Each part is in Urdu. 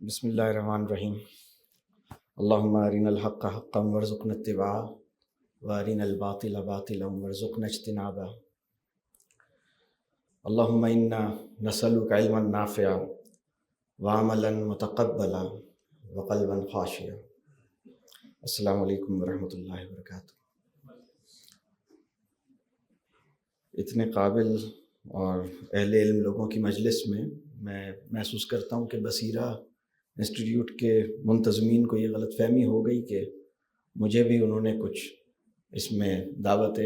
بسم اللہ الرحمن الرحیم۔ اللہم ارنا الحق حقا وارزقنا اتباعہ وارنا الباطل باطلا وارزقنا اجتنابہ۔ اللہم انا نسألک علما نافعا وعملا متقبلا وقلبا خاشعا۔ السلام علیکم ورحمۃ اللہ وبرکاتہ۔ اتنے قابل اور اہل علم لوگوں کی مجلس میں محسوس کرتا ہوں کہ بصیرہ انسٹیٹیوٹ کے منتظمین کو یہ غلط فہمی ہو گئی کہ مجھے بھی انہوں نے کچھ اس میں دعوت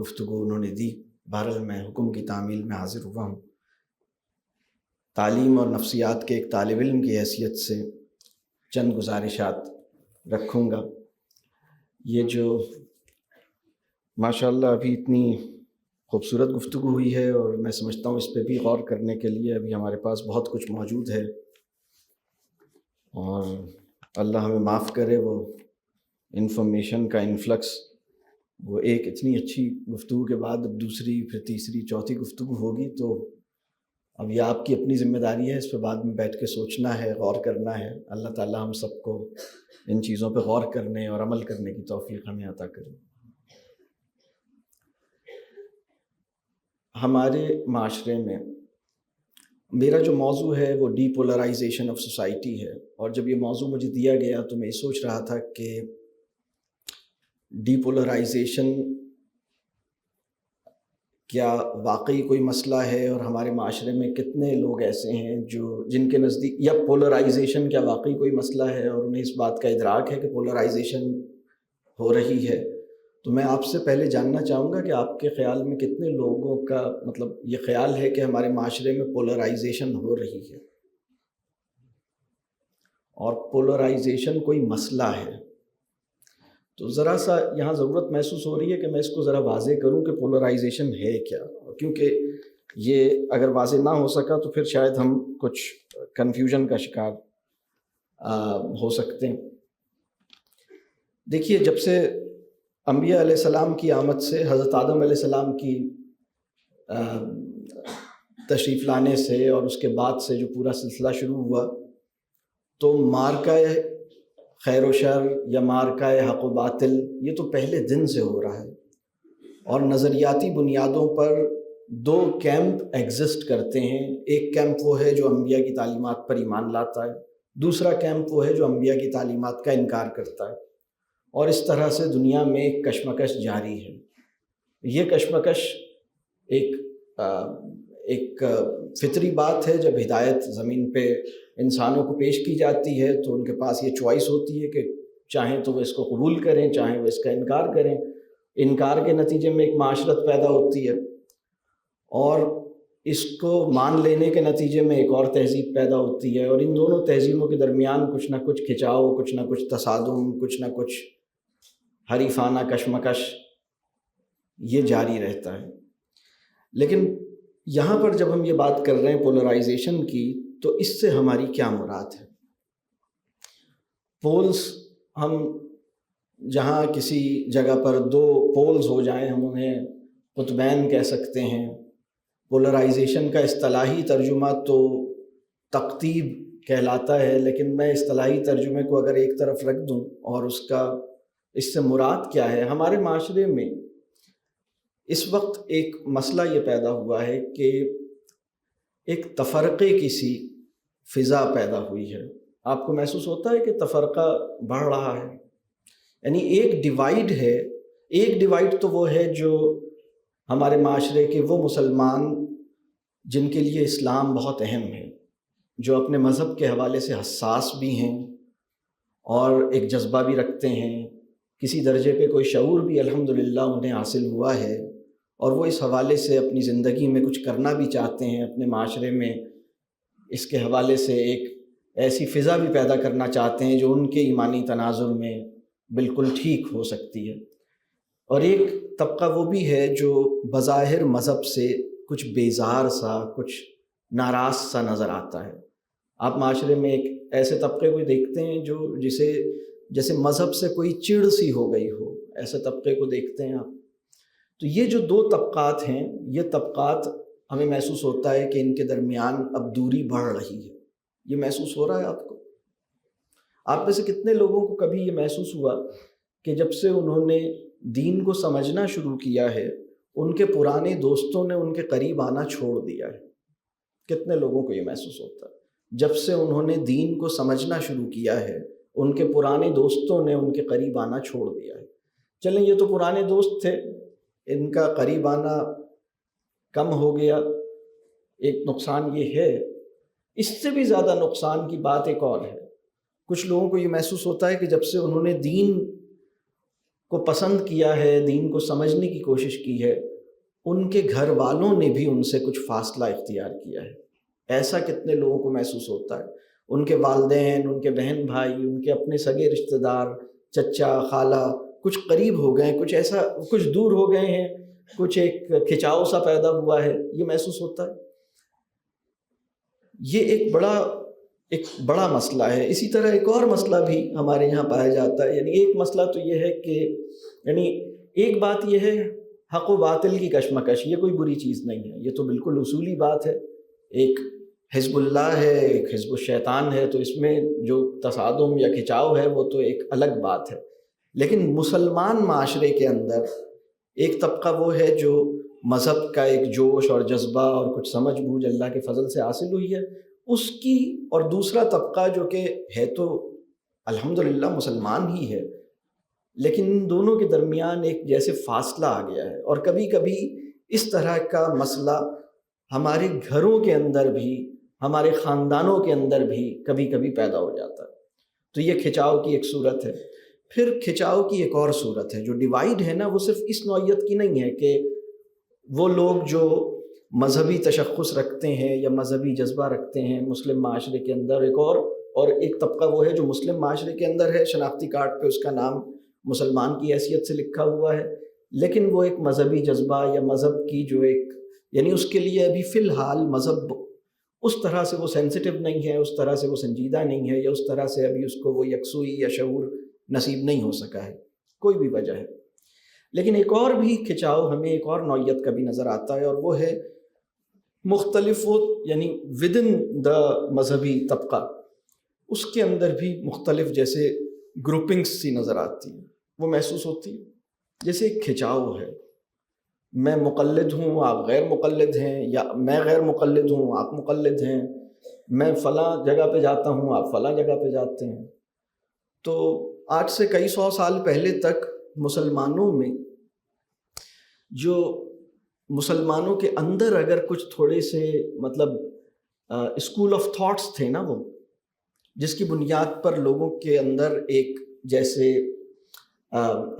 گفتگو انہوں نے دی۔ بہرحال میں حکم کی تعمیل میں حاضر ہوا ہوں۔ تعلیم اور نفسیات کے ایک طالب علم کی حیثیت سے چند گزارشات رکھوں گا۔ یہ جو ماشاءاللہ ابھی اتنی خوبصورت گفتگو ہوئی ہے اور میں سمجھتا ہوں اس پہ بھی غور کرنے کے لیے ابھی ہمارے پاس بہت کچھ موجود ہے، اور اللہ ہمیں معاف کرے وہ انفارمیشن کا انفلکس، وہ ایک اتنی اچھی گفتگو کے بعد اب دوسری پھر تیسری چوتھی گفتگو ہوگی، تو اب یہ آپ کی اپنی ذمہ داری ہے، اس پہ بعد میں بیٹھ کے سوچنا ہے، غور کرنا ہے۔ اللہ تعالی ہم سب کو ان چیزوں پہ غور کرنے اور عمل کرنے کی توفیق ہمیں عطا کرے۔ ہمارے معاشرے میں میرا جو موضوع ہے وہ ڈی پولرائزیشن آف سوسائٹی ہے، اور جب یہ موضوع مجھے دیا گیا تو میں یہ سوچ رہا تھا کہ ڈی پولرائزیشن کیا واقعی کوئی مسئلہ ہے، اور ہمارے معاشرے میں کتنے لوگ ایسے ہیں جن کے نزدیک، یا پولرائزیشن کیا واقعی کوئی مسئلہ ہے اور انہیں اس بات کا ادراک ہے کہ پولرائزیشن ہو رہی ہے۔ تو میں آپ سے پہلے جاننا چاہوں گا کہ آپ کے خیال میں کتنے لوگوں کا یہ خیال ہے کہ ہمارے معاشرے میں پولرائزیشن ہو رہی ہے، اور پولرائزیشن کوئی مسئلہ ہے۔ تو ذرا سا یہاں ضرورت محسوس ہو رہی ہے کہ میں اس کو ذرا واضح کروں کہ پولرائزیشن ہے کیا، کیونکہ یہ اگر واضح نہ ہو سکا تو پھر شاید ہم کچھ کنفیوژن کا شکار ہو سکتے ہیں۔ دیکھیے، جب سے انبیاء علیہ السلام کی آمد سے، حضرت آدم علیہ السلام کی تشریف لانے سے اور اس کے بعد سے جو پورا سلسلہ شروع ہوا، تو مارکہ خیر و شر یا مارکہ حق و باطل یہ تو پہلے دن سے ہو رہا ہے، اور نظریاتی بنیادوں پر دو کیمپ ایگزسٹ کرتے ہیں۔ ایک کیمپ وہ ہے جو انبیاء کی تعلیمات پر ایمان لاتا ہے، دوسرا کیمپ وہ ہے جو انبیاء کی تعلیمات کا انکار کرتا ہے، اور اس طرح سے دنیا میں ایک کشمکش جاری ہے۔ یہ کشمکش ایک فطری بات ہے۔ جب ہدایت زمین پہ انسانوں کو پیش کی جاتی ہے تو ان کے پاس یہ چوائس ہوتی ہے کہ چاہیں تو وہ اس کو قبول کریں، چاہیں وہ اس کا انکار کریں۔ انکار کے نتیجے میں ایک معاشرت پیدا ہوتی ہے، اور اس کو مان لینے کے نتیجے میں ایک اور تہذیب پیدا ہوتی ہے، اور ان دونوں تہذیبوں کے درمیان کچھ نہ کچھ کھچاؤ، کچھ نہ کچھ تصادم، کچھ نہ کچھ حریفانہ کشمکش یہ جاری رہتا ہے۔ لیکن یہاں پر جب ہم یہ بات کر رہے ہیں پولرائزیشن کی، تو اس سے ہماری کیا مراد ہے؟ پولز، ہم جہاں کسی جگہ پر دو پولز ہو جائیں ہم انہیں قطبین کہہ سکتے ہیں۔ پولرائزیشن کا اصطلاحی ترجمہ تو تقطیب کہلاتا ہے، لیکن میں اصطلاحی ترجمے کو اگر ایک طرف رکھ دوں اور اس سے مراد کیا ہے، ہمارے معاشرے میں اس وقت ایک مسئلہ یہ پیدا ہوا ہے کہ ایک تفرقے کی سی فضا پیدا ہوئی ہے۔ آپ کو محسوس ہوتا ہے کہ تفرقہ بڑھ رہا ہے، یعنی ایک ڈیوائیڈ ہے۔ ایک ڈیوائیڈ تو وہ ہے جو ہمارے معاشرے کے وہ مسلمان جن کے لیے اسلام بہت اہم ہے، جو اپنے مذہب کے حوالے سے حساس بھی ہیں اور ایک جذبہ بھی رکھتے ہیں، کسی درجے پہ کوئی شعور بھی الحمدللہ انہیں حاصل ہوا ہے، اور وہ اس حوالے سے اپنی زندگی میں کچھ کرنا بھی چاہتے ہیں، اپنے معاشرے میں اس کے حوالے سے ایک ایسی فضا بھی پیدا کرنا چاہتے ہیں جو ان کے ایمانی تناظر میں بالکل ٹھیک ہو سکتی ہے۔ اور ایک طبقہ وہ بھی ہے جو بظاہر مذہب سے کچھ بیزار سا، کچھ ناراض سا نظر آتا ہے۔ آپ معاشرے میں ایک ایسے طبقے کو دیکھتے ہیں جو جیسے مذہب سے کوئی چڑ سی ہو گئی ہو، ایسے طبقے کو دیکھتے ہیں آپ۔ تو یہ جو دو طبقات ہیں، یہ طبقات ہمیں محسوس ہوتا ہے کہ ان کے درمیان اب دوری بڑھ رہی ہے۔ یہ محسوس ہو رہا ہے آپ کو؟ آپ میں سے کتنے لوگوں کو کبھی یہ محسوس ہوا کہ جب سے انہوں نے دین کو سمجھنا شروع کیا ہے ان کے پرانے دوستوں نے ان کے قریب آنا چھوڑ دیا ہے؟ کتنے لوگوں کو یہ محسوس ہوتا ہے جب سے انہوں نے دین کو سمجھنا شروع کیا ہے ان کے پرانے دوستوں نے ان کے قریب آنا چھوڑ دیا ہے؟ چلیں یہ تو پرانے دوست تھے، ان کا قریب آنا کم ہو گیا، ایک نقصان یہ ہے۔ اس سے بھی زیادہ نقصان کی بات ایک اور ہے، کچھ لوگوں کو یہ محسوس ہوتا ہے کہ جب سے انہوں نے دین کو پسند کیا ہے، دین کو سمجھنے کی کوشش کی ہے، ان کے گھر والوں نے بھی ان سے کچھ فاصلہ اختیار کیا ہے۔ ایسا کتنے لوگوں کو محسوس ہوتا ہے؟ ان کے والدین، ان کے بہن بھائی، ان کے اپنے سگے رشتہ دار، چچا خالہ، کچھ قریب ہو گئے، کچھ ایسا، کچھ دور ہو گئے ہیں، کچھ ایک کھچاؤ سا پیدا ہوا ہے، یہ محسوس ہوتا ہے۔ یہ ایک بڑا مسئلہ ہے۔ اسی طرح ایک اور مسئلہ بھی ہمارے یہاں پایا جاتا ہے، یعنی ایک مسئلہ تو یہ ہے کہ یعنی ایک بات یہ ہے حق و باطل کی کشمکش، یہ کوئی بری چیز نہیں ہے، یہ تو بالکل اصولی بات ہے۔ ایک حزب اللہ ہے، ایک حزب الشیطان ہے، تو اس میں جو تصادم یا کھچاؤ ہے وہ تو ایک الگ بات ہے۔ لیکن مسلمان معاشرے کے اندر ایک طبقہ وہ ہے جو مذہب کا ایک جوش اور جذبہ اور کچھ سمجھ بوجھ اللہ کے فضل سے حاصل ہوئی ہے اس کی، اور دوسرا طبقہ جو کہ ہے تو الحمدللہ مسلمان ہی ہے، لیکن ان دونوں کے درمیان ایک جیسے فاصلہ آ گیا ہے۔ اور کبھی کبھی اس طرح کا مسئلہ ہمارے گھروں کے اندر بھی، ہمارے خاندانوں کے اندر بھی کبھی کبھی پیدا ہو جاتا ہے۔ تو یہ کھچاؤ کی ایک صورت ہے۔ پھر کھچاؤ کی ایک اور صورت ہے، جو ڈیوائیڈ ہے نا، وہ صرف اس نوعیت کی نہیں ہے کہ وہ لوگ جو مذہبی تشخص رکھتے ہیں یا مذہبی جذبہ رکھتے ہیں مسلم معاشرے کے اندر، ایک طبقہ وہ ہے جو مسلم معاشرے کے اندر ہے، شناختی کارڈ پہ اس کا نام مسلمان کی حیثیت سے لکھا ہوا ہے، لیکن وہ ایک مذہبی جذبہ یا مذہب کی جو ایک، یعنی اس کے لیے ابھی فی الحال مذہب اس طرح سے وہ سینسٹیو نہیں ہے، اس طرح سے وہ سنجیدہ نہیں ہے، یا اس طرح سے ابھی اس کو وہ یکسوئی یا شعور نصیب نہیں ہو سکا ہے، کوئی بھی وجہ ہے۔ لیکن ایک اور بھی کھچاؤ ہمیں ایک اور نوعیت کا بھی نظر آتا ہے، اور وہ ہے مختلف، یعنی ودن دا مذہبی طبقہ، اس کے اندر بھی مختلف جیسے گروپنگز سی نظر آتی ہیں، وہ محسوس ہوتی ہے جیسے ایک کھچاؤ ہے، میں مقلد ہوں آپ غیر مقلد ہیں، یا میں غیر مقلد ہوں آپ مقلد ہیں، میں فلاں جگہ پہ جاتا ہوں آپ فلاں جگہ پہ جاتے ہیں۔ تو آج سے کئی سو سال پہلے تک مسلمانوں میں جو مسلمانوں کے اندر اگر کچھ تھوڑے سے مطلب اسکول آف تھاٹس تھے نا، وہ جس کی بنیاد پر لوگوں کے اندر ایک جیسے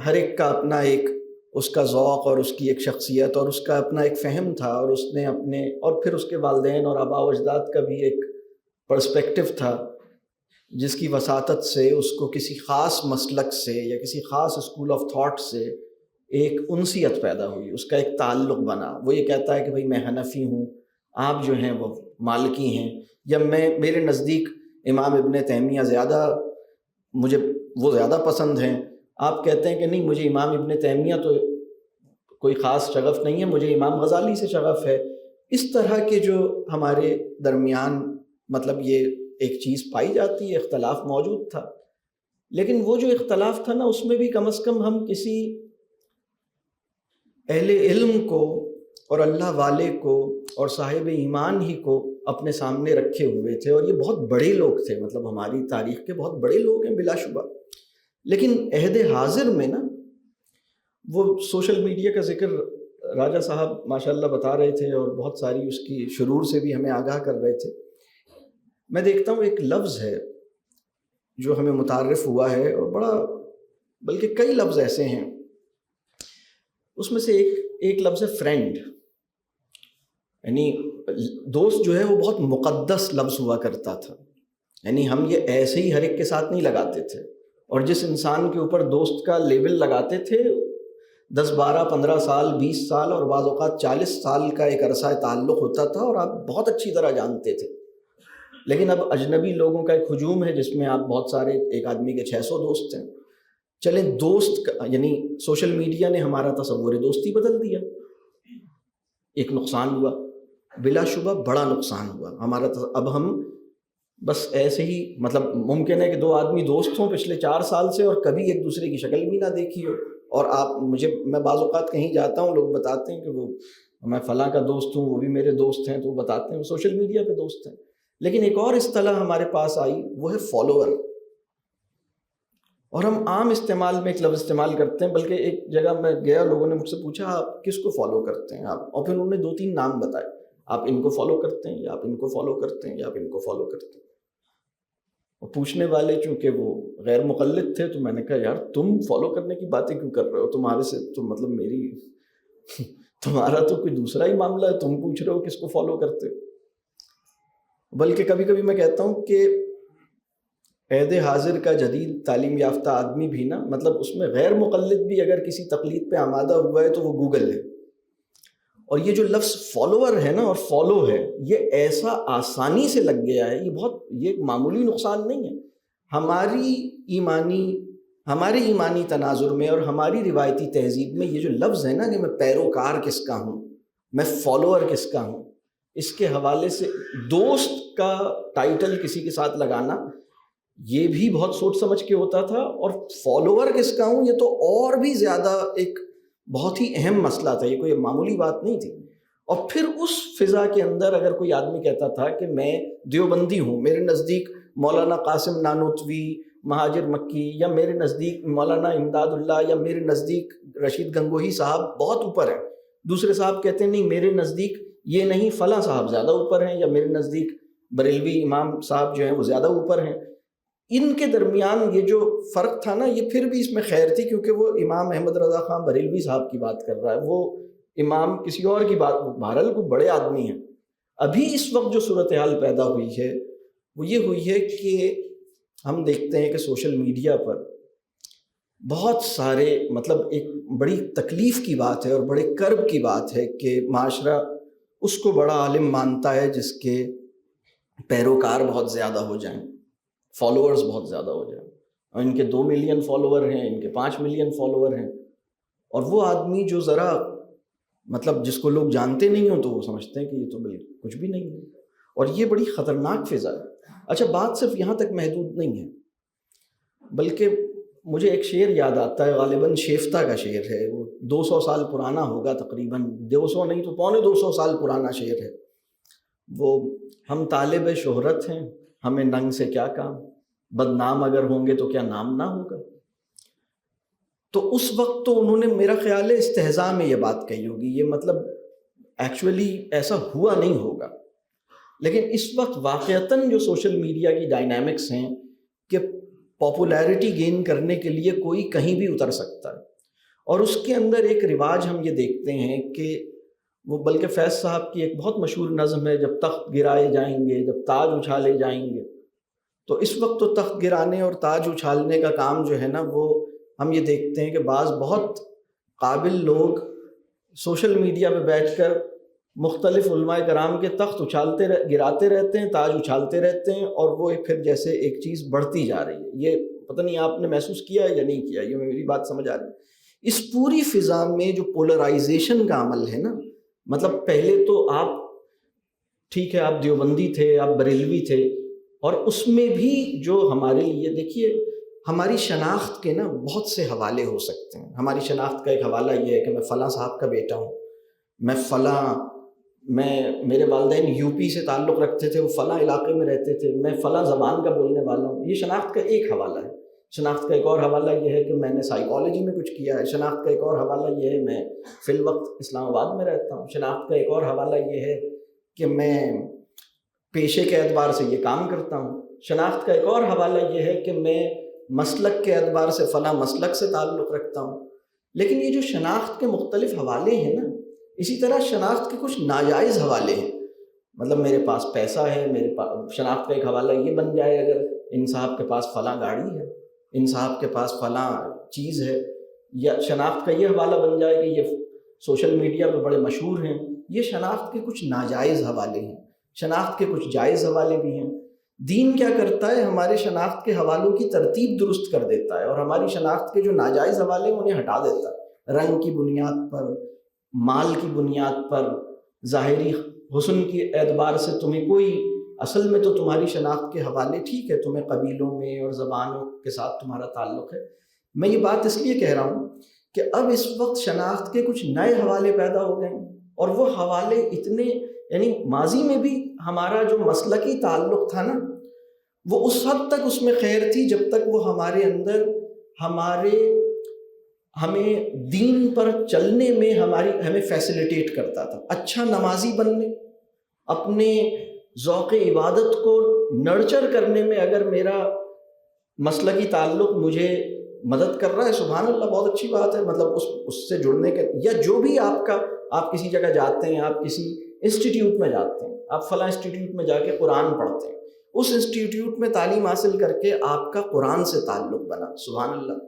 ہر ایک کا اپنا ایک اس کا ذوق اور اس کی ایک شخصیت اور اس کا اپنا ایک فہم تھا، اور اس نے اپنے، اور پھر اس کے والدین اور آباء و اجداد کا بھی ایک پرسپیکٹو تھا، جس کی وساطت سے اس کو کسی خاص مسلک سے یا کسی خاص اسکول آف تھاٹ سے ایک انسیت پیدا ہوئی، اس کا ایک تعلق بنا۔ وہ یہ کہتا ہے کہ بھئی میں حنفی ہوں، آپ جو ہیں وہ مالکی ہیں، یا میرے نزدیک امام ابن تیمیہ مجھے وہ زیادہ پسند ہیں، آپ کہتے ہیں کہ نہیں مجھے امام ابن تیمیہ تو کوئی خاص شغف نہیں ہے، مجھے امام غزالی سے شغف ہے۔ اس طرح کے جو ہمارے درمیان مطلب یہ ایک چیز پائی جاتی ہے، اختلاف موجود تھا، لیکن وہ جو اختلاف تھا نا، اس میں بھی کم از کم ہم کسی اہل علم کو اور اللہ والے کو اور صاحب ایمان ہی کو اپنے سامنے رکھے ہوئے تھے، اور یہ بہت بڑے لوگ تھے، مطلب ہماری تاریخ کے بہت بڑے لوگ ہیں بلا شبہ۔ لیکن عہد حاضر میں نا، وہ سوشل میڈیا کا ذکر راجہ صاحب ماشاءاللہ بتا رہے تھے، اور بہت ساری اس کی شرور سے بھی ہمیں آگاہ کر رہے تھے۔ میں دیکھتا ہوں ایک لفظ ہے جو ہمیں متعارف ہوا ہے، اور بلکہ کئی لفظ ایسے ہیں، اس میں سے ایک لفظ ہے فرینڈ، یعنی دوست جو ہے وہ بہت مقدس لفظ ہوا کرتا تھا، یعنی ہم یہ ایسے ہی ہر ایک کے ساتھ نہیں لگاتے تھے، اور جس انسان کے اوپر دوست کا لیبل لگاتے تھے 10 12 15 سال 20 سال اور بعض اوقات 40 سال کا ایک عرصہ تعلق ہوتا تھا، اور آپ بہت اچھی طرح جانتے تھے۔ لیکن اب اجنبی لوگوں کا ایک ہجوم ہے جس میں آپ بہت سارے، ایک آدمی کے 600 دوست ہیں۔ چلیں دوست یعنی سوشل میڈیا نے ہمارا تصور دوستی بدل دیا، ایک نقصان ہوا، بلا شبہ بڑا نقصان ہوا ہمارا۔ اب ہم بس ایسے ہی مطلب ممکن ہے کہ دو آدمی دوست ہوں پچھلے 4 سال سے اور کبھی ایک دوسرے کی شکل بھی نہ دیکھی ہو، اور میں بعض اوقات کہیں جاتا ہوں، لوگ بتاتے ہیں کہ وہ میں فلاں کا دوست ہوں، وہ بھی میرے دوست ہیں، تو وہ بتاتے ہیں وہ سوشل میڈیا پہ دوست ہیں. لیکن ایک اور اصطلاح ہمارے پاس آئی، وہ ہے فالوور. اور ہم عام استعمال میں ایک لفظ استعمال کرتے ہیں، بلکہ ایک جگہ میں گیا، لوگوں نے مجھ سے پوچھا آپ کس کو فالو کرتے ہیں آپ، اور پھر انہوں نے 2-3 نام بتائے، آپ ان کو فالو کرتے ہیں، یا آپ ان کو فالو کرتے ہیں، یا آپ ان کو فالو کرتے ہیں. اور پوچھنے والے چونکہ وہ غیر مقلد تھے، تو میں نے کہا یار تم فالو کرنے کی باتیں کیوں کر رہے ہو، تمہارے سے تو مطلب تمہارا تو کوئی دوسرا ہی معاملہ ہے، تم پوچھ رہے ہو کس کو فالو کرتے ہو. بلکہ کبھی کبھی میں کہتا ہوں کہ عہد حاضر کا جدید تعلیم یافتہ آدمی بھی نا، مطلب اس میں غیر مقلد بھی اگر کسی تقلید پہ آمادہ ہوا ہے تو وہ گوگل ہے. اور یہ جو لفظ فالوور ہے نا اور فالو ہے، یہ ایسا آسانی سے لگ گیا ہے، یہ معمولی نقصان نہیں ہے. ہمارے ایمانی تناظر میں اور ہماری روایتی تہذیب میں یہ جو لفظ ہے نا کہ میں پیروکار کس کا ہوں، میں فالوور کس کا ہوں، اس کے حوالے سے دوست کا ٹائٹل کسی کے ساتھ لگانا یہ بھی بہت سوچ سمجھ کے ہوتا تھا، اور فالوور کس کا ہوں یہ تو اور بھی زیادہ ایک بہت ہی اہم مسئلہ تھا، یہ کوئی معمولی بات نہیں تھی. اور پھر اس فضا کے اندر اگر کوئی آدمی کہتا تھا کہ میں دیوبندی ہوں، میرے نزدیک مولانا قاسم نانوتوی مہاجر مکی، یا میرے نزدیک مولانا امداد اللہ، یا میرے نزدیک رشید گنگوہی صاحب بہت اوپر ہیں، دوسرے صاحب کہتے ہیں نہیں میرے نزدیک یہ نہیں فلاں صاحب زیادہ اوپر ہیں، یا میرے نزدیک بریلوی امام صاحب جو ہیں وہ زیادہ اوپر ہیں. ان کے درمیان یہ جو فرق تھا نا، یہ پھر بھی اس میں خیر تھی، کیونکہ وہ امام احمد رضا خان بریلوی صاحب کی بات کر رہا ہے، وہ امام کسی اور کی بات، بہرحال کو بڑے آدمی ہیں. ابھی اس وقت جو صورتحال پیدا ہوئی ہے وہ یہ ہوئی ہے کہ ہم دیکھتے ہیں کہ سوشل میڈیا پر بہت سارے مطلب ایک بڑی تکلیف کی بات ہے اور بڑے کرب کی بات ہے کہ معاشرہ اس کو بڑا عالم مانتا ہے جس کے پیروکار بہت زیادہ ہو جائیں، فالوورز بہت زیادہ ہو جائیں، اور ان کے 2 ملین فالوور ہیں، ان کے 5 ملین فالوور ہیں، اور وہ آدمی جو ذرا مطلب جس کو لوگ جانتے نہیں ہوں تو وہ سمجھتے ہیں کہ یہ تو بالکل کچھ بھی نہیں ہے، اور یہ بڑی خطرناک فضا ہے. اچھا بات صرف یہاں تک محدود نہیں ہے، بلکہ مجھے ایک شعر یاد آتا ہے، غالباً شیفتہ کا شعر ہے، وہ 200 سال پرانا ہوگا، تقریباً 200 نہیں تو 250 سال پرانا شعر ہے. وہ ہم طالب شہرت ہیں، ہمیں ننگ سے کیا کام، بدنام اگر ہوں گے تو کیا نام نہ ہوگا. تو اس وقت تو انہوں نے میرا خیال ہے استہزاء میں یہ بات کہی ہوگی، یہ مطلب ایکچولی ایسا ہوا نہیں ہوگا. لیکن اس وقت واقعتاً جو سوشل میڈیا کی ڈائنامکس ہیں کہ پاپولیرٹی گین کرنے کے لیے کوئی کہیں بھی اتر سکتا ہے، اور اس کے اندر ایک رواج ہم یہ دیکھتے ہیں کہ وہ بلکہ فیض صاحب کی ایک بہت مشہور نظم ہے، جب تخت گرائے جائیں گے، جب تاج اچھالے جائیں گے. تو اس وقت تو تخت گرانے اور تاج اچھالنے کا کام جو ہے نا، وہ ہم یہ دیکھتے ہیں کہ بعض بہت قابل لوگ سوشل میڈیا پہ بیٹھ کر مختلف علماء کرام کے تخت گراتے رہتے ہیں، تاج اچھالتے رہتے ہیں، اور وہ پھر جیسے ایک چیز بڑھتی جا رہی ہے. یہ پتہ نہیں آپ نے محسوس کیا ہے یا نہیں کیا، یہ میری بات سمجھ آ رہی ہے. اس پوری فضا میں جو پولرائزیشن کا عمل ہے نا، مطلب پہلے تو آپ ٹھیک ہے آپ دیوبندی تھے، آپ بریلوی تھے، اور اس میں بھی جو ہمارے لیے دیکھیے ہماری شناخت کے نا بہت سے حوالے ہو سکتے ہیں. ہماری شناخت کا ایک حوالہ یہ ہے کہ میں فلاں صاحب کا بیٹا ہوں، میرے والدین یو پی سے تعلق رکھتے تھے، وہ فلاں علاقے میں رہتے تھے، میں فلاں زبان کا بولنے والا ہوں. یہ شناخت کا ایک حوالہ ہے. شناخت کا ایک اور حوالہ یہ ہے کہ میں نے سائیکالوجی میں کچھ کیا ہے. شناخت کا ایک اور حوالہ یہ ہے میں فی الوقت اسلام آباد میں رہتا ہوں. شناخت کا ایک اور حوالہ یہ ہے کہ میں پیشے کے اعتبار سے یہ کام کرتا ہوں. شناخت کا ایک اور حوالہ یہ ہے کہ میں مسلک کے اعتبار سے فلاں مسلک سے تعلق رکھتا ہوں. لیکن یہ جو شناخت کے مختلف حوالے ہیں نا، اسی طرح شناخت کے کچھ ناجائز حوالے ہیں. مطلب میرے پاس پیسہ ہے، میرے پاس شناخت کا ایک حوالہ یہ بن جائے اگر ان صاحب کے پاس فلاں گاڑی ہے، ان صاحب کے پاس فلاں چیز ہے، یا شناخت کا یہ حوالہ بن جائے کہ یہ سوشل میڈیا پہ بڑے مشہور ہیں. یہ شناخت کے کچھ ناجائز حوالے ہیں. شناخت کے کچھ جائز حوالے بھی ہیں. دین کیا کرتا ہے، ہمارے شناخت کے حوالوں کی ترتیب درست کر دیتا ہے، اور ہماری شناخت کے جو ناجائز حوالے ہیں انہیں ہٹا دیتا ہے. رنگ کی بنیاد پر، مال کی بنیاد پر، ظاہری حسن کے اعتبار سے تمہیں کوئی اصل میں تو تمہاری شناخت کے حوالے ٹھیک ہے، تمہیں قبیلوں میں اور زبانوں کے ساتھ تمہارا تعلق ہے. میں یہ بات اس لیے کہہ رہا ہوں کہ اب اس وقت شناخت کے کچھ نئے حوالے پیدا ہو گئے ہیں، اور وہ حوالے اتنے، یعنی ماضی میں بھی ہمارا جو مسلکی تعلق تھا نا، وہ اس حد تک اس میں خیر تھی جب تک وہ ہمارے اندر ہمیں دین پر چلنے میں ہمیں فیسیلیٹیٹ کرتا تھا. اچھا نمازی بننے، اپنے ذوق عبادت کو نرچر کرنے میں اگر میرا مسلکی تعلق مجھے مدد کر رہا ہے، سبحان اللہ، بہت اچھی بات ہے. مطلب اس سے جڑنے کے، یا جو بھی آپ کسی جگہ جاتے ہیں، آپ کسی انسٹیٹیوٹ میں جاتے ہیں، آپ فلاں انسٹیٹیوٹ میں جا کے قرآن پڑھتے ہیں، اس انسٹیٹیوٹ میں تعلیم حاصل کر کے آپ کا قرآن سے تعلق بنا، سبحان اللہ.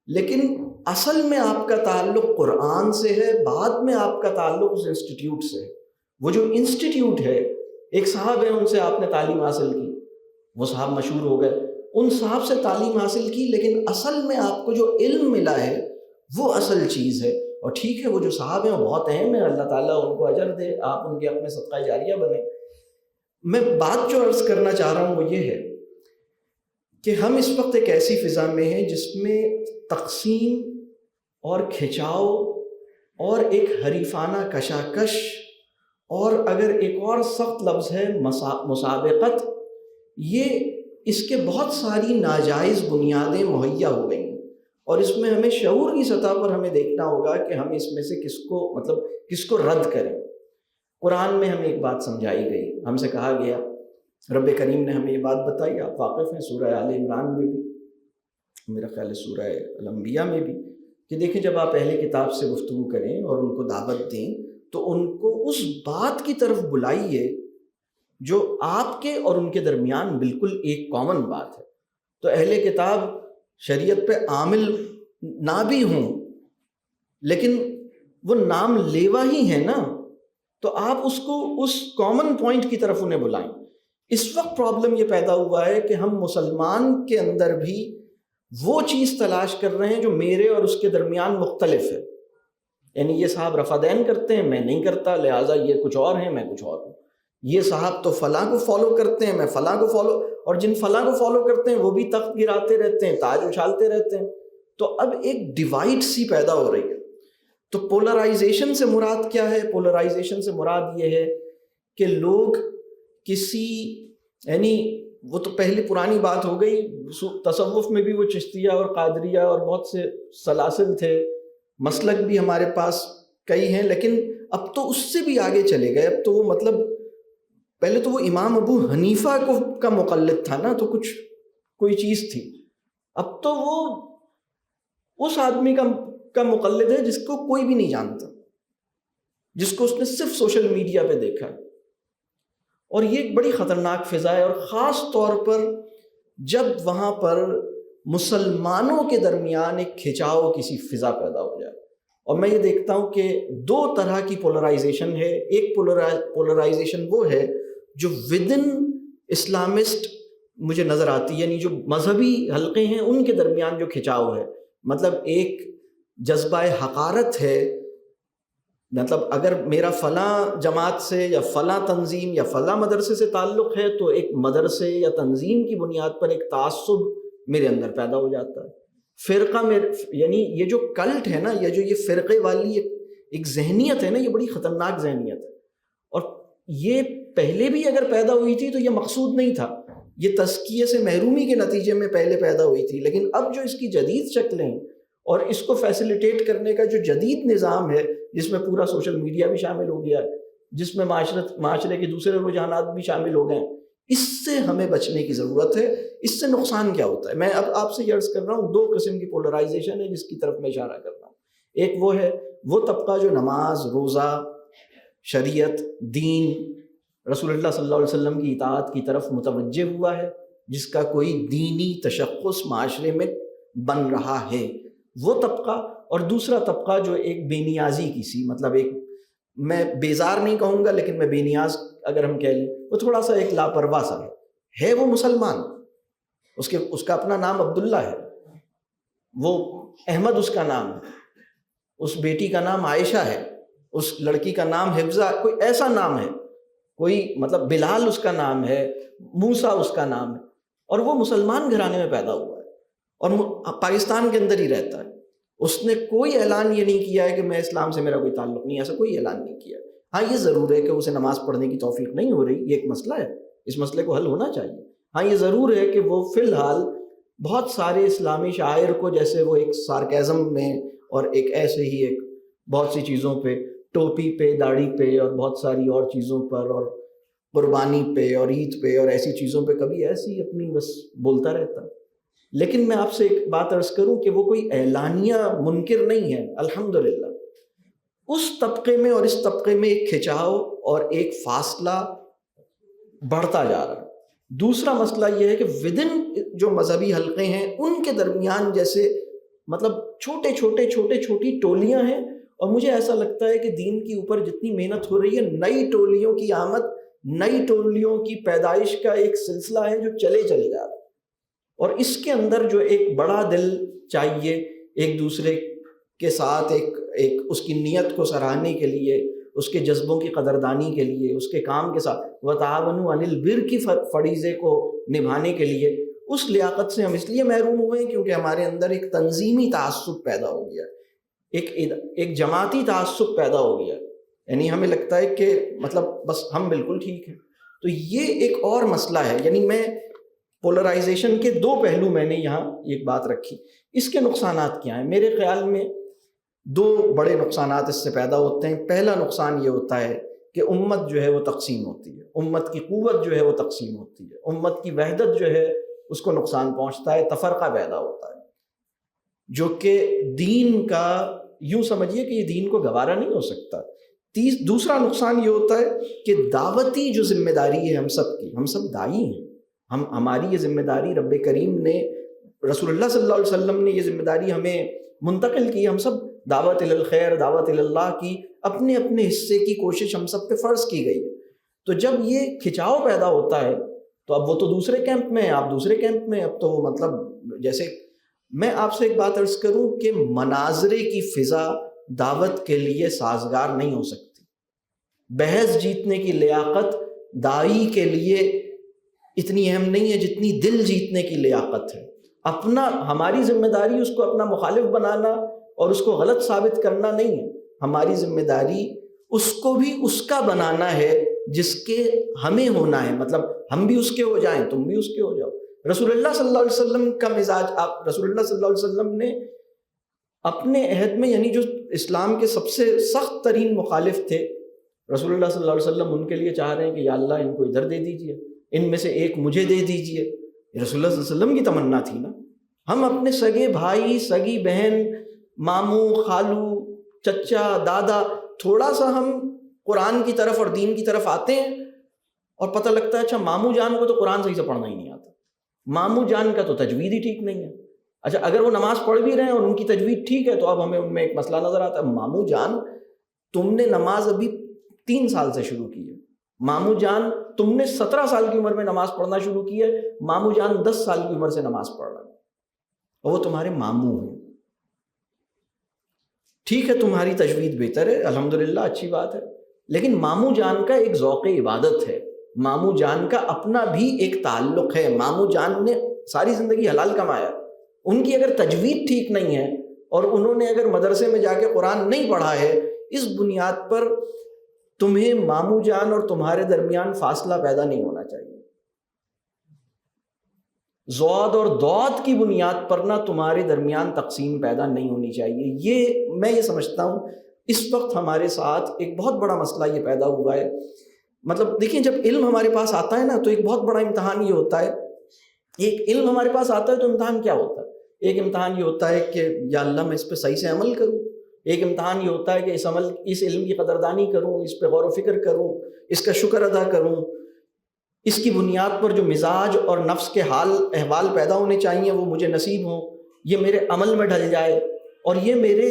لیکن اصل میں آپ کا تعلق قرآن سے ہے، بعد میں آپ کا تعلق اس انسٹیٹیوٹ سے ہے. وہ جو انسٹیٹیوٹ ہے، ایک صاحب ہیں، ان سے آپ نے تعلیم حاصل کی، وہ صاحب مشہور ہو گئے، ان صاحب سے تعلیم حاصل کی، لیکن اصل میں آپ کو جو علم ملا ہے وہ اصل چیز ہے. اور ٹھیک ہے، وہ جو صاحب ہیں وہ بہت اہم ہیں، اللہ تعالیٰ ان کو اجر دے، آپ ان کے اپنے صدقہ جاریہ بنیں. میں بات جو عرض کرنا چاہ رہا ہوں وہ یہ ہے کہ ہم اس وقت ایک ایسی فضا میں ہیں جس میں تقسیم اور کھچاؤ اور ایک حریفانہ کشاکش، اور اگر ایک اور سخت لفظ ہے مسابقت، یہ اس کے بہت ساری ناجائز بنیادیں مہیا ہو گئی ہیں. اور اس میں ہمیں شعور کی سطح پر ہمیں دیکھنا ہوگا کہ ہم اس میں سے کس کو رد کریں. قرآن میں ہمیں ایک بات سمجھائی گئی، ہم سے کہا گیا، رب کریم نے ہمیں یہ بات بتائی، آپ واقف ہیں سورہ آل عمران میں بھی، میرا خیال ہے سورہ الانبیاء میں بھی، کہ دیکھیں جب آپ اہل کتاب سے گفتگو کریں اور ان کو دعوت دیں تو ان کو اس بات کی طرف بلائیے جو آپ کے اور ان کے درمیان بالکل ایک کامن بات ہے. تو اہل کتاب شریعت پہ عامل نہ بھی ہوں لیکن وہ نام لیوا ہی ہیں نا، تو آپ اس کو اس کامن پوائنٹ کی طرف انہیں بلائیں. اس وقت پرابلم یہ پیدا ہوا ہے کہ ہم مسلمان کے اندر بھی وہ چیز تلاش کر رہے ہیں جو میرے اور اس کے درمیان مختلف ہے. یعنی یہ صاحب رفع دین کرتے ہیں، میں نہیں کرتا، لہٰذا یہ کچھ اور ہیں، میں کچھ اور ہوں. یہ صاحب تو فلاں کو فالو کرتے ہیں، میں فلاں کو فالو، اور جن فلاں کو فالو کرتے ہیں وہ بھی تخت گراتے رہتے ہیں، تاج اچھالتے رہتے ہیں. تو اب ایک ڈیوائڈ سی پیدا ہو رہی ہے. تو پولرائزیشن سے مراد کیا ہے؟ پولرائزیشن سے مراد یہ ہے کہ لوگ یعنی وہ تو پہلی پرانی بات ہو گئی، تصوف میں بھی وہ چشتیہ اور قادریہ اور بہت سے سلاسل تھے، مسلک بھی ہمارے پاس کئی ہیں، لیکن اب تو اس سے بھی آگے چلے گئے. اب تو وہ مطلب پہلے تو وہ امام ابو حنیفہ کا مقلد تھا نا، تو کوئی چیز تھی. اب تو وہ اس آدمی کا مقلد ہے جس کو کوئی بھی نہیں جانتا، جس کو اس نے صرف سوشل میڈیا پہ دیکھا ہے. اور یہ ایک بڑی خطرناک فضا ہے، اور خاص طور پر جب وہاں پر مسلمانوں کے درمیان ایک کھچاؤ کسی فضا پیدا ہو جائے. اور میں یہ دیکھتا ہوں کہ دو طرح کی پولرائزیشن ہے. ایک پولرائزیشن وہ ہے جو ودن اسلامسٹ مجھے نظر آتی ہے، یعنی جو مذہبی حلقے ہیں ان کے درمیان جو کھچاؤ ہے. مطلب ایک جذبہ حقارت ہے، مطلب اگر میرا فلاں جماعت سے یا فلاں تنظیم یا فلاں مدرسے سے تعلق ہے تو ایک مدرسے یا تنظیم کی بنیاد پر ایک تعصب میرے اندر پیدا ہو جاتا ہے. فرقہ یعنی یہ جو کلٹ ہے نا، یہ فرقے والی ایک ذہنیت ہے نا، یہ بڑی خطرناک ذہنیت ہے. اور یہ پہلے بھی اگر پیدا ہوئی تھی تو یہ مقصود نہیں تھا، یہ تزکیے سے محرومی کے نتیجے میں پہلے پیدا ہوئی تھی. لیکن اب جو اس کی جدید شکلیں اور اس کو فیسیلیٹیٹ کرنے کا جو جدید نظام ہے، جس میں پورا سوشل میڈیا بھی شامل ہو گیا ہے، جس میں معاشرے کے دوسرے رجحانات بھی شامل ہو گئے ہیں، اس سے ہمیں بچنے کی ضرورت ہے. اس سے نقصان کیا ہوتا ہے؟ میں اب آپ سے یہ عرض کر رہا ہوں، دو قسم کی پولرائزیشن ہے جس کی طرف میں اشارہ کر رہا ہوں. ایک وہ ہے وہ طبقہ جو نماز، روزہ، شریعت، دین، رسول اللہ صلی اللہ علیہ وسلم کی اطاعت کی طرف متوجہ ہوا ہے، جس کا کوئی دینی تشخص معاشرے میں بن رہا ہے، وہ طبقہ. اور دوسرا طبقہ جو ایک بے نیازی کی سی، مطلب ایک، میں بیزار نہیں کہوں گا لیکن میں بے نیاز اگر ہم کہہ لیں، وہ تھوڑا سا ایک لاپرواہ سا ہے. وہ مسلمان، اس کا اپنا نام عبداللہ ہے، وہ احمد اس کا نام ہے، اس بیٹی کا نام عائشہ ہے، اس لڑکی کا نام حفظہ، کوئی ایسا نام ہے، کوئی مطلب بلال اس کا نام ہے، موسیٰ اس کا نام ہے، اور وہ مسلمان گھرانے میں پیدا ہوا ہے اور پاکستان کے اندر ہی رہتا ہے. اس نے کوئی اعلان یہ نہیں کیا ہے کہ میں اسلام سے میرا کوئی تعلق نہیں، ایسا کوئی اعلان نہیں کیا. ہاں یہ ضرور ہے کہ اسے نماز پڑھنے کی توفیق نہیں ہو رہی، یہ ایک مسئلہ ہے، اس مسئلے کو حل ہونا چاہیے. ہاں یہ ضرور ہے کہ وہ فی الحال بہت سارے اسلامی شاعر کو، جیسے وہ ایک سارکیزم میں اور ایک ایسے ہی ایک بہت سی چیزوں پہ، ٹوپی پہ، داڑھی پہ اور بہت ساری اور چیزوں پر اور قربانی پہ اور عید پہ اور ایسی چیزوں پہ کبھی ایسی اپنی بس بولتا رہتا. لیکن میں آپ سے ایک بات عرض کروں کہ وہ کوئی اعلانیہ منکر نہیں ہے. الحمدللہ اس طبقے میں اور اس طبقے میں ایک کھچاؤ اور ایک فاصلہ بڑھتا جا رہا ہے. دوسرا مسئلہ یہ ہے کہ ودن جو مذہبی حلقے ہیں ان کے درمیان جیسے مطلب چھوٹی ٹولیاں ہیں، اور مجھے ایسا لگتا ہے کہ دین کے اوپر جتنی محنت ہو رہی ہے، نئی ٹولیوں کی آمد، نئی ٹولیوں کی پیدائش کا ایک سلسلہ ہے جو چلے جا رہا ہے. اور اس کے اندر جو ایک بڑا دل چاہیے ایک دوسرے کے ساتھ ایک اس کی نیت کو سراہنے کے لیے، اس کے جذبوں کی قدردانی کے لیے، اس کے کام کے ساتھ وتعاونوا علی البر کی فریضے کو نبھانے کے لیے، اس لیاقت سے ہم اس لیے محروم ہوئے ہیں کیونکہ ہمارے اندر ایک تنظیمی تعصب پیدا ہو گیا، ایک جماعتی تعصب پیدا ہو گیا. یعنی ہمیں لگتا ہے کہ مطلب بس ہم بالکل ٹھیک ہیں. تو یہ ایک اور مسئلہ ہے. یعنی میں پولرائزیشن کے دو پہلو میں نے یہاں ایک بات رکھی. اس کے نقصانات کیا ہیں؟ میرے خیال میں دو بڑے نقصانات اس سے پیدا ہوتے ہیں. پہلا نقصان یہ ہوتا ہے کہ امت جو ہے وہ تقسیم ہوتی ہے، امت کی قوت جو ہے وہ تقسیم ہوتی ہے، امت کی وحدت جو ہے اس کو نقصان پہنچتا ہے، تفرقہ پیدا ہوتا ہے، جو کہ دین کا یوں سمجھیے کہ یہ دین کو گوارا نہیں ہو سکتا. دوسرا نقصان یہ ہوتا ہے کہ دعوتی جو ذمہ داری ہے ہم سب کی، ہم سب داعی ہیں، ہماری یہ ذمہ داری رب کریم نے، رسول اللہ صلی اللہ علیہ وسلم نے یہ ذمہ داری ہمیں منتقل کی. ہم سب دعوت الی الخیر، دعوت الی اللہ کی اپنے اپنے حصے کی کوشش ہم سب پہ فرض کی گئی ہے. تو جب یہ کھچاؤ پیدا ہوتا ہے تو اب وہ تو دوسرے کیمپ میں ہیں، آپ دوسرے کیمپ میں، اب تو مطلب جیسے میں آپ سے ایک بات عرض کروں کہ مناظرے کی فضا دعوت کے لیے سازگار نہیں ہو سکتی. بحث جیتنے کی لیاقت داعی کے لیے اتنی اہم نہیں ہے جتنی دل جیتنے کی لیاقت ہے. ہماری ذمہ داری اس کو اپنا مخالف بنانا اور اس کو غلط ثابت کرنا نہیں ہے. ہماری ذمہ داری اس کو بھی اس کا بنانا ہے جس کے ہمیں ہونا ہے. مطلب ہم بھی اس کے ہو جائیں، تم بھی اس کے ہو جاؤ. رسول اللہ صلی اللہ علیہ وسلم کا مزاج، رسول اللہ صلی اللہ علیہ وسلم نے اپنے عہد میں، یعنی جو اسلام کے سب سے سخت ترین مخالف تھے، رسول اللہ صلی اللہ علیہ وسلم ان کے لیے چاہ رہے ہیں کہ یا اللہ ان کو ادھر دے دیجئے، ان میں سے ایک مجھے دے دیجئے. رسول اللہ صلی اللہ علیہ وسلم کی تمنا تھی نا. ہم اپنے سگے بھائی، سگی بہن، ماموں، خالو، چچا، دادا، تھوڑا سا ہم قرآن کی طرف اور دین کی طرف آتے ہیں اور پتہ لگتا ہے اچھا ماموں جان کو تو قرآن صحیح سے پڑھنا ہی نہیں آتا، ماموں جان کا تو تجوید ہی ٹھیک نہیں ہے. اچھا اگر وہ نماز پڑھ بھی رہے ہیں اور ان کی تجوید ٹھیک ہے تو اب ہمیں ان میں ایک مسئلہ نظر آتا ہے، ماموں جان تم نے نماز ابھی 3 سال سے شروع کی ہے، ماموں جان تم نے 17 سال کی عمر میں نماز پڑھنا شروع کی ہے، ماموں جان 10 سال کی عمر سے نماز پڑھ رہا ہے اور وہ تمہارے ماموں ہیں. ٹھیک ہے تمہاری تجوید بہتر ہے، الحمدللہ اچھی بات ہے، لیکن ماموں جان کا ایک ذوق عبادت ہے، ماموں جان کا اپنا بھی ایک تعلق ہے. ماموں جان نے ساری زندگی حلال کمایا، ان کی اگر تجوید ٹھیک نہیں ہے اور انہوں نے اگر مدرسے میں جا کے قرآن نہیں پڑھا ہے، اس بنیاد پر تمہیں ماموں جان اور تمہارے درمیان فاصلہ پیدا نہیں ہونا چاہیے. زواد اور دود کی بنیاد پر نہ تمہارے درمیان تقسیم پیدا نہیں ہونی چاہیے. میں یہ سمجھتا ہوں اس وقت ہمارے ساتھ ایک بہت بڑا مسئلہ یہ پیدا ہوا ہے. مطلب دیکھیں جب علم ہمارے پاس آتا ہے نا تو ایک بہت بڑا امتحان یہ ہوتا ہے. ایک علم ہمارے پاس آتا ہے تو امتحان کیا ہوتا ہے؟ ایک امتحان یہ ہوتا ہے کہ یا اللہ میں اس پہ صحیح سے عمل کروں. ایک امتحان یہ ہوتا ہے کہ اس علم کی قدردانی کروں، اس پہ غور و فکر کروں، اس کا شکر ادا کروں، اس کی بنیاد پر جو مزاج اور نفس کے حال احوال پیدا ہونے چاہیے وہ مجھے نصیب ہوں، یہ میرے عمل میں ڈھل جائے اور یہ میرے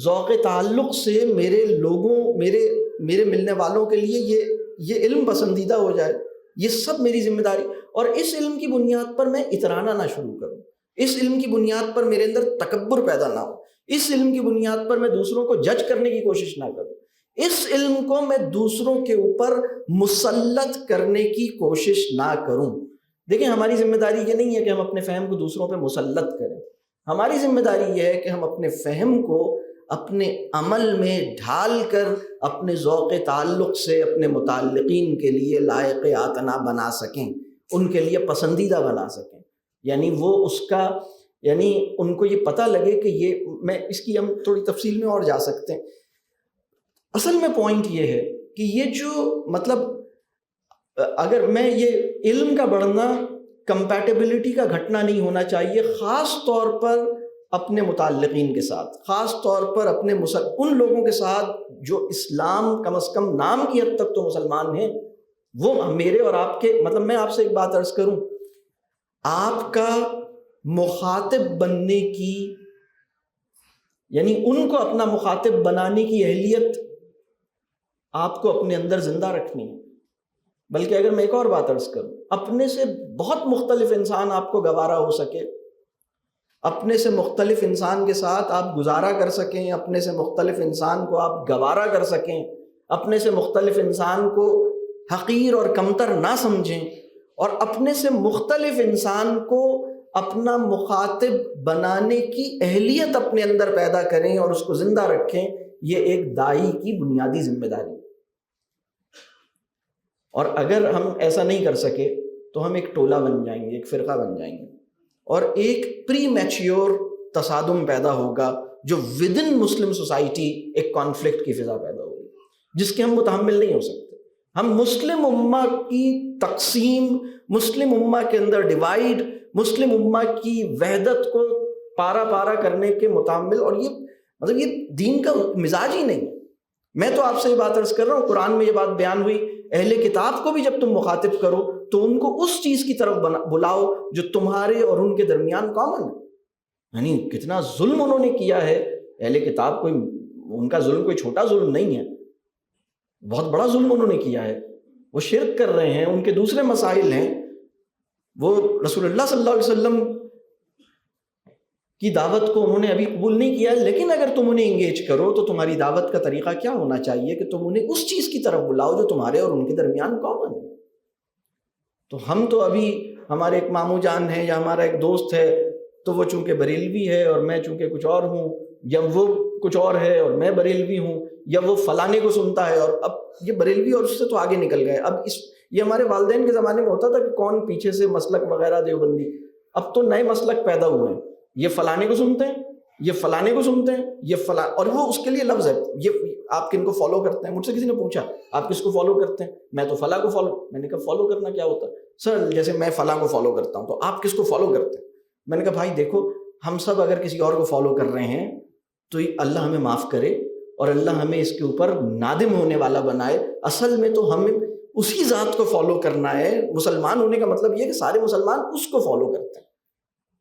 ذوق تعلق سے میرے لوگوں، میرے ملنے والوں کے لیے یہ علم پسندیدہ ہو جائے. یہ سب میری ذمہ داری. اور اس علم کی بنیاد پر میں اترانا نہ شروع کروں، اس علم کی بنیاد پر میرے اندر تکبر پیدا نہ ہو، اس علم کی بنیاد پر میں دوسروں کو جج کرنے کی کوشش نہ کروں، اس علم کو میں دوسروں کے اوپر مسلط کرنے کی کوشش نہ کروں. دیکھیں ہماری ذمہ داری یہ نہیں ہے کہ ہم اپنے فہم کو دوسروں پہ مسلط کریں. ہماری ذمہ داری یہ ہے کہ ہم اپنے فہم کو اپنے عمل میں ڈھال کر اپنے ذوق تعلق سے اپنے متعلقین کے لیے لائق اعتنا بنا سکیں، ان کے لیے پسندیدہ بنا سکیں. یعنی وہ اس کا یعنی ان کو یہ پتہ لگے کہ یہ میں اس کی ہم تھوڑی تفصیل میں اور جا سکتے ہیں. اصل میں پوائنٹ یہ ہے کہ یہ جو مطلب اگر میں یہ علم کا بڑھنا کمپیٹیبلٹی کا گھٹنا نہیں ہونا چاہیے، خاص طور پر اپنے متعلقین کے ساتھ، خاص طور پر اپنے ان لوگوں کے ساتھ جو اسلام کم از کم نام کی حد تک تو مسلمان ہیں. وہ میرے اور آپ کے مطلب میں آپ سے ایک بات عرض کروں، آپ کا مخاطب بننے کی یعنی ان کو اپنا مخاطب بنانے کی اہلیت آپ کو اپنے اندر زندہ رکھنی ہے. بلکہ اگر میں ایک اور بات عرض کروں، اپنے سے بہت مختلف انسان آپ کو گوارا ہو سکے، اپنے سے مختلف انسان کے ساتھ آپ گزارا کر سکیں، اپنے سے مختلف انسان کو آپ گوارا کر سکیں، اپنے سے مختلف انسان کو حقیر اور کمتر نہ سمجھیں، اور اپنے سے مختلف انسان کو اپنا مخاطب بنانے کی اہلیت اپنے اندر پیدا کریں اور اس کو زندہ رکھیں، یہ ایک داعی کی بنیادی ذمہ داری ہے. اور اگر ہم ایسا نہیں کر سکے تو ہم ایک ٹولہ بن جائیں گے، ایک فرقہ بن جائیں گے، اور ایک پری میچیور تصادم پیدا ہوگا جو ود ان مسلم سوسائٹی ایک کانفلکٹ کی فضا پیدا ہوگی جس کے ہم متحمل نہیں ہو سکتے. ہم مسلم امہ کی تقسیم، مسلم امہ کے اندر ڈیوائیڈ، مسلم امہ کی وحدت کو پارا پارا کرنے کے متحمل، اور یہ مطلب یہ دین کا مزاج ہی نہیں. میں تو آپ سے یہ بات عرض کر رہا ہوں، قرآن میں یہ بات بیان ہوئی، اہل کتاب کو بھی جب تم مخاطب کرو تو ان کو اس چیز کی طرف بلاؤ جو تمہارے اور ان کے درمیان کامن ہے. یعنی کتنا ظلم انہوں نے کیا ہے اہل کتاب، کوئی ان کا ظلم کوئی چھوٹا ظلم نہیں ہے، بہت بڑا ظلم انہوں نے کیا ہے. وہ شرک کر رہے ہیں، ان کے دوسرے مسائل ہیں، وہ رسول اللہ صلی اللہ علیہ وسلم کی دعوت کو انہوں نے ابھی قبول نہیں کیا. لیکن اگر تم انہیں انگیج کرو تو تمہاری دعوت کا طریقہ کیا ہونا چاہیے کہ تم انہیں اس چیز کی طرف بلاؤ جو تمہارے اور ان کے درمیان کامن ہے. تو ہم تو ابھی ہمارے ایک ماموں جان ہیں یا ہمارا ایک دوست ہے، تو وہ چونکہ بریلوی ہے اور میں چونکہ کچھ اور ہوں، یا وہ کچھ اور ہے اور میں بریلوی ہوں، یا وہ فلانے کو سنتا ہے، اور اب یہ بریلوی اور اس سے تو آگے نکل گئے. اب یہ ہمارے والدین کے زمانے میں ہوتا تھا کہ کون پیچھے سے مسلک وغیرہ دیوبندی، اب تو نئے مسلک پیدا ہوئے ہیں، یہ فلانے کو سنتے ہیں، یہ فلانے کو سنتے ہیں، یہ فلاں، اور وہ اس کے لیے لفظ ہے. یہ آپ کن کو فالو کرتے ہیں؟ مجھ سے کسی نے پوچھا آپ کس کو فالو کرتے ہیں؟ میں تو فلاں کو فالو. میں نے کہا فالو کرنا کیا ہوتا ہے؟ سر جیسے میں فلاں کو فالو کرتا ہوں تو آپ کس کو فالو کرتے ہیں؟ میں نے کہا بھائی دیکھو، ہم سب اگر کسی اور کو فالو کر رہے ہیں تو اللہ ہمیں معاف کرے اور اللہ ہمیں اس کے اوپر نادم ہونے والا بنائے. اصل میں تو ہمیں اسی ذات کو فالو کرنا ہے. مسلمان ہونے کا مطلب یہ ہے کہ سارے مسلمان اس کو فالو کرتے ہیں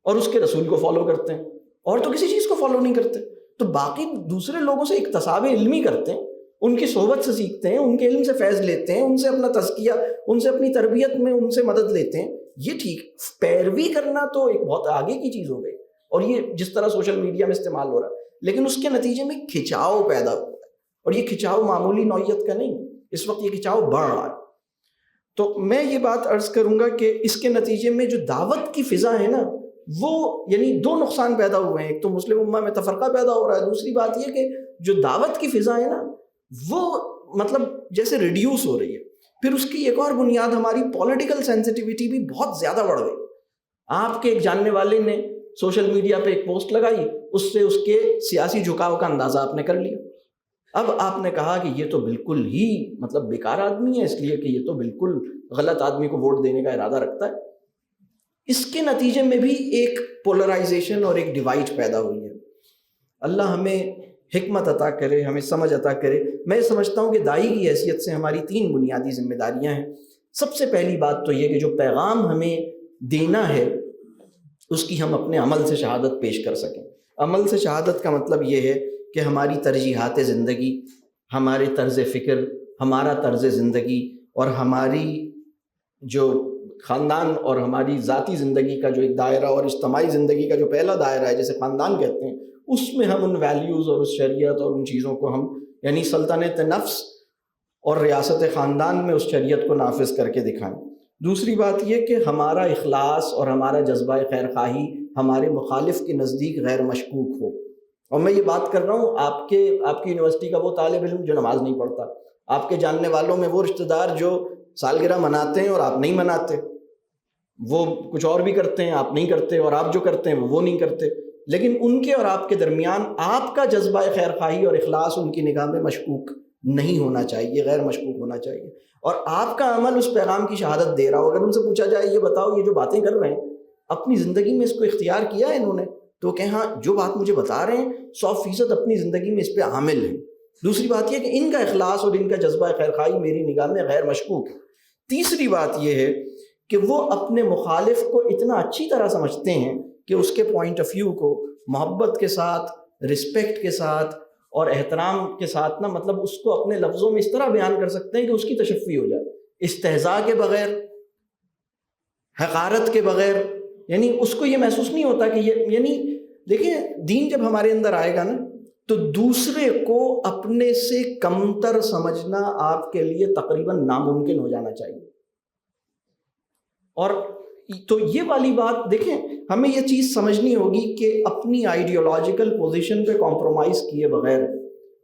اور اس کے رسول کو فالو کرتے ہیں، اور تو کسی چیز کو فالو نہیں کرتے. تو باقی دوسرے لوگوں سے اکتساب علمی کرتے ہیں، ان کی صحبت سے سیکھتے ہیں، ان کے علم سے فیض لیتے ہیں، ان سے اپنا تزکیہ، ان سے اپنی تربیت میں ان سے مدد لیتے ہیں. یہ ٹھیک، پیروی کرنا تو ایک بہت آگے کی چیز ہو گئی، اور یہ جس طرح سوشل میڈیا میں استعمال ہو رہا ہے، لیکن اس کے نتیجے میں کھچاؤ پیدا ہوا ہے، اور یہ کھچاؤ معمولی نوعیت کا نہیں، اس وقت یہ کھچاؤ بڑھ رہا ہے. تو میں یہ بات عرض کروں گا کہ اس کے نتیجے میں جو دعوت کی فضا ہے نا، وہ یعنی دو نقصان پیدا ہوئے ہیں. ایک تو مسلم امہ میں تفرقہ پیدا ہو رہا ہے، دوسری بات یہ کہ جو دعوت کی فضا ہے نا وہ مطلب جیسے ریڈیوس ہو رہی ہے. پھر اس کی ایک اور بنیاد ہماری پولیٹیکل سینسٹیوٹی بھی بہت زیادہ بڑھ گئی. آپ کے ایک جاننے والے نے سوشل میڈیا پہ ایک پوسٹ لگائی، اس سے اس کے سیاسی جھکاؤ کا اندازہ آپ نے کر لیا. اب آپ نے کہا کہ یہ تو بالکل ہی مطلب بیکار آدمی ہے، اس لیے کہ یہ تو بالکل غلط آدمی کو ووٹ دینے کا ارادہ رکھتا ہے. اس کے نتیجے میں بھی ایک پولرائزیشن اور ایک ڈیوائڈ پیدا ہوئی ہے. اللہ ہمیں حکمت عطا کرے، ہمیں سمجھ عطا کرے. میں سمجھتا ہوں کہ داعی کی حیثیت سے ہماری 3 بنیادی ذمہ داریاں ہیں. سب سے پہلی بات تو یہ کہ جو پیغام ہمیں دینا ہے اس کی ہم اپنے عمل سے شہادت پیش کر سکیں. عمل سے شہادت کا مطلب یہ ہے کہ ہماری ترجیحات زندگی، ہمارے طرز فکر، ہمارا طرز زندگی، اور ہماری جو خاندان اور ہماری ذاتی زندگی کا جو ایک دائرہ اور اجتماعی زندگی کا جو پہلا دائرہ ہے جیسے خاندان کہتے ہیں، اس میں ہم ان ویلیوز اور اس شریعت اور ان چیزوں کو ہم یعنی سلطنت نفس اور ریاست خاندان میں اس شریعت کو نافذ کر کے دکھائیں۔ دوسری بات یہ کہ ہمارا اخلاص اور ہمارا جذبہ خیر خواہی ہمارے مخالف کے نزدیک غیر مشکوک ہو۔ اور میں یہ بات کر رہا ہوں آپ کی یونیورسٹی کا وہ طالب علم جو نماز نہیں پڑھتا، آپ کے جاننے والوں میں وہ رشتہ دار جو سالگرہ مناتے ہیں اور آپ نہیں مناتے، وہ کچھ اور بھی کرتے ہیں آپ نہیں کرتے، اور آپ جو کرتے ہیں وہ نہیں کرتے، لیکن ان کے اور آپ کے درمیان آپ کا جذبہ خیر خواہی اور اخلاص ان کی نگاہ میں مشکوک نہیں ہونا چاہیے، غیر مشکوک ہونا چاہیے، اور آپ کا عمل اس پیغام کی شہادت دے رہا ہو۔ اگر ان سے پوچھا جائے یہ بتاؤ یہ جو باتیں کر رہے ہیں اپنی زندگی میں اس کو اختیار کیا ہے انہوں نے، تو کہ ہاں جو بات مجھے بتا رہے ہیں 100% اپنی زندگی میں اس پہ عامل ہیں۔ دوسری بات یہ کہ ان کا اخلاص اور ان کا جذبہ خیر خواہی میری نگاہ میں غیر مشکوک ہے۔ تیسری بات یہ ہے کہ وہ اپنے مخالف کو اتنا اچھی طرح سمجھتے ہیں کہ اس کے پوائنٹ آف ویو کو محبت کے ساتھ، رسپیکٹ کے ساتھ اور احترام کے ساتھ مطلب اس کو اپنے لفظوں میں اس طرح بیان کر سکتے ہیں کہ اس کی تشفی ہو جائے، استہزاء کے بغیر، حقارت کے بغیر، یعنی اس کو یہ محسوس نہیں ہوتا کہ یہ، یعنی دیکھیں دین جب ہمارے اندر آئے گا تو دوسرے کو اپنے سے کمتر سمجھنا آپ کے لیے تقریباً ناممکن ہو جانا چاہیے۔ اور تو یہ والی بات دیکھیں ہمیں یہ چیز سمجھنی ہوگی کہ اپنی آئیڈیالوجیکل پوزیشن پہ کمپرومائز کیے بغیر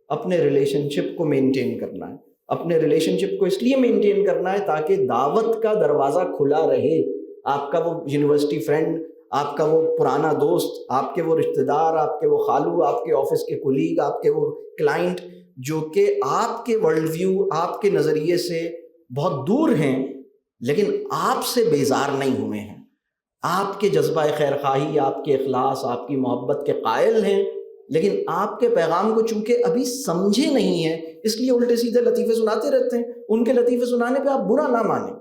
اپنے ریلیشن شپ کو مینٹین کرنا ہے۔ اپنے ریلیشن شپ کو اس لیے مینٹین کرنا ہے تاکہ دعوت کا دروازہ کھلا رہے، آپ کا وہ یونیورسٹی فرینڈ، آپ کا وہ پرانا دوست، آپ کے وہ رشتہ دار، آپ کے وہ خالو، آپ کے آفس کے کولیگ، آپ کے وہ کلائنٹ جو کہ آپ کے ورلڈ ویو، آپ کے نظریے سے بہت دور ہیں لیکن آپ سے بیزار نہیں ہوئے ہیں، آپ کے جذبہ خیر خواہی، آپ کے اخلاص، آپ کی محبت کے قائل ہیں، لیکن آپ کے پیغام کو چونکہ ابھی سمجھے نہیں ہیں اس لیے الٹے سیدھے لطیفے سناتے رہتے ہیں۔ ان کے لطیفے سنانے پہ آپ برا نہ مانیں۔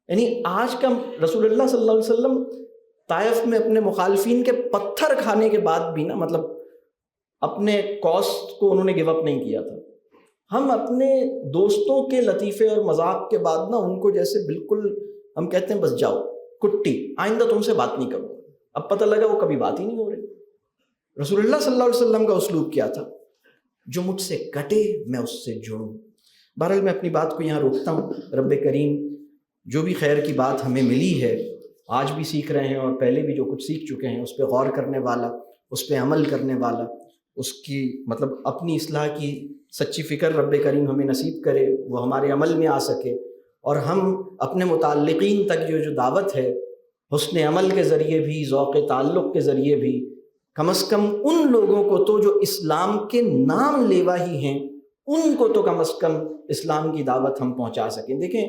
یعنی آج کا رسول اللہ صلی اللہ علیہ وسلم طائف میں اپنے مخالفین کے پتھر کھانے کے بعد بھی مطلب اپنے کاسٹ کو انہوں نے گیو اپ نہیں کیا تھا۔ ہم اپنے دوستوں کے لطیفے اور مذاق کے بعد ان کو جیسے بالکل ہم کہتے ہیں بس جاؤ کٹی، آئندہ تم سے بات نہیں کروں، اب پتہ لگا وہ کبھی بات ہی نہیں ہو رہی۔ رسول اللہ صلی اللہ علیہ وسلم کا اسلوب کیا تھا؟ جو مجھ سے کٹے میں اس سے جڑوں۔ بہرحال میں اپنی بات کو یہاں روکتا ہوں۔ رب کریم جو بھی خیر کی بات ہمیں ملی ہے، آج بھی سیکھ رہے ہیں اور پہلے بھی جو کچھ سیکھ چکے ہیں، اس پہ غور کرنے والا، اس پہ عمل کرنے والا، اس کی مطلب اپنی اصلاح کی سچی فکر رب کریم ہمیں نصیب کرے، وہ ہمارے عمل میں آ سکے، اور ہم اپنے متعلقین تک جو دعوت ہے حسن عمل کے ذریعے بھی، ذوق تعلق کے ذریعے بھی، کم از کم ان لوگوں کو تو جو اسلام کے نام لیوا ہی ہیں، ان کو تو کم از کم اسلام کی دعوت ہم پہنچا سکیں۔ دیکھیں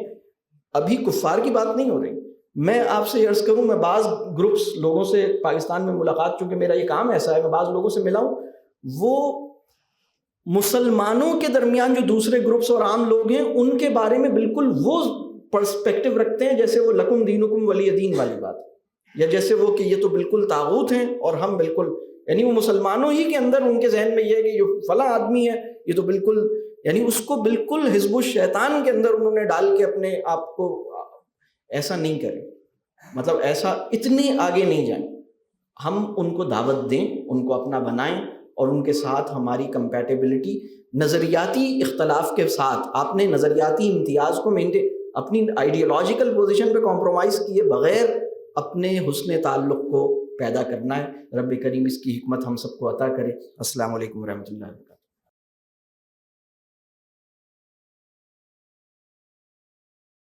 ابھی کفار کی بات نہیں ہو رہی، میں آپ سے عرض کروں، میں بعض گروپس لوگوں سے پاکستان میں ملاقات، چونکہ میرا یہ کام ایسا ہے، میں بعض لوگوں سے ملا ہوں، وہ مسلمانوں کے درمیان جو دوسرے گروپس اور عام لوگ ہیں ان کے بارے میں بالکل وہ پرسپیکٹو رکھتے ہیں جیسے وہ لکم دینکم ولی دین والی بات، یا جیسے وہ کہ یہ تو بالکل طاغوت ہیں اور ہم بالکل، یعنی وہ مسلمانوں ہی کے اندر ان کے ذہن میں یہ ہے کہ جو فلاں آدمی ہے یہ تو بالکل، یعنی اس کو بالکل حزب الشیطان کے اندر انہوں نے ڈال کے اپنے آپ کو، ایسا نہیں کریں، مطلب ایسا اتنے آگے نہیں جائیں۔ ہم ان کو دعوت دیں، ان کو اپنا بنائیں، اور ان کے ساتھ ہماری کمپیٹیبلٹی نظریاتی اختلاف کے ساتھ، آپ نے نظریاتی امتیاز کو مینٹین، اپنی آئیڈیالوجیکل پوزیشن پہ کمپرومائز کیے بغیر اپنے حسن تعلق کو پیدا کرنا ہے۔ رب کریم اس کی حکمت ہم سب کو عطا کرے۔ السلام علیکم ورحمۃ اللہ۔